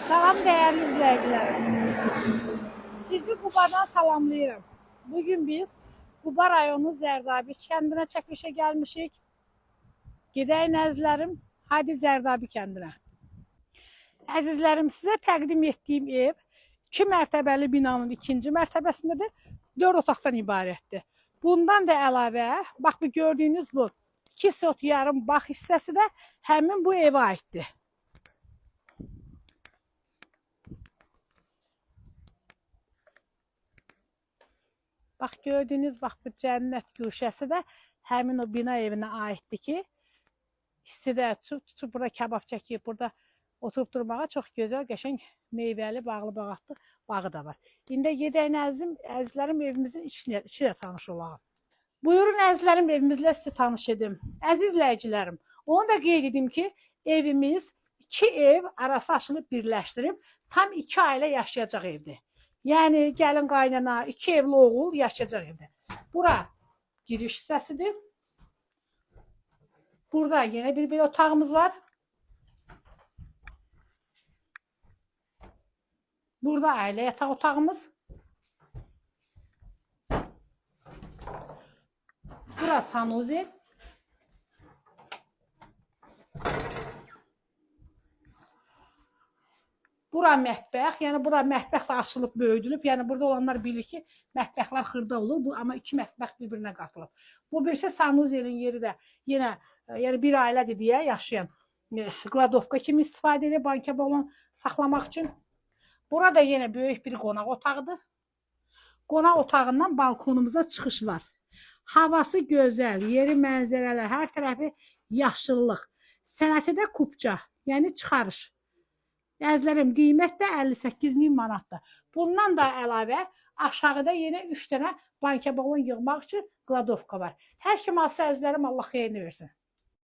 Salam değerli izleyicilerim. Sizi Qubadan salamlayıram. Bugün biz Quba rayonu Zərdabi kəndinə çəkilişə gəlmişik. Gedək nəzlərim, hadi Zərdabi kəndinə. Əzizlərim, sizə təqdim etdiyim ev 2 mərtəbəli binanın ikinci mərtəbəsindədir. 4 otaqdan ibarətdir. Bundan da əlavə, bax bu gördüyünüz bu 2 sot yarım bağ hissəsi də həmin bu evə aiddir. Bax gördüyünüz bax bu cənnət güşəsi də həmin o bina evinə aiddir ki, istidə tutub burada kabab çəkib, burada oturub durmağa çox gözəl, qəşəng meyvəli, bağlı bağatlı bağı da var. İndi gedək əzizlərim evimizin içi ilə tanış olaq. Buyurun əzizlərim evimizlə sizi tanış edim. Əziz izləyicilərim, onu da qeyd edim ki, evimiz 2 ev arası açılıb birləşdirib tam 2 ailə yaşayacaq evdir. Yəni gəlin qaynana, 2 evli oğul yaşayacaq evdə. Bura giriş hissəsidir. Burada yenə bir otağımız var. Burada ailə yataq otağımız. Bura sanuzi. Bura mətbəx, yəni bura mətbəx də açılıb, böyüdülüb. Yəni burada olanlar bilir ki, mətbəxlər xırda olur, bu amma 2 mətbəx bir-birinə qatılıb. Bu birisi sanuzelin yeri də yenə yəni bir ailədir deyə yaşayan qladovka kimi istifadə edir banka balon saxlamaq üçün. Burada yenə böyük bir qonaq otağıdır. Qonaq otağından balkonumuza çıxış var. Havası gözəl, yeri mənzərələr, hər tərəfi yaşıllıq. Sənəti də kupça, yəni çıxarış. Əzizlərim, qiymət də 58.000 manatdır. Bundan da əlavə aşağıda yenə 3 dənə banka balon yığmaq üçün qladovka var. Hər kim alsa əzizlərim, Allah xeyrini versin.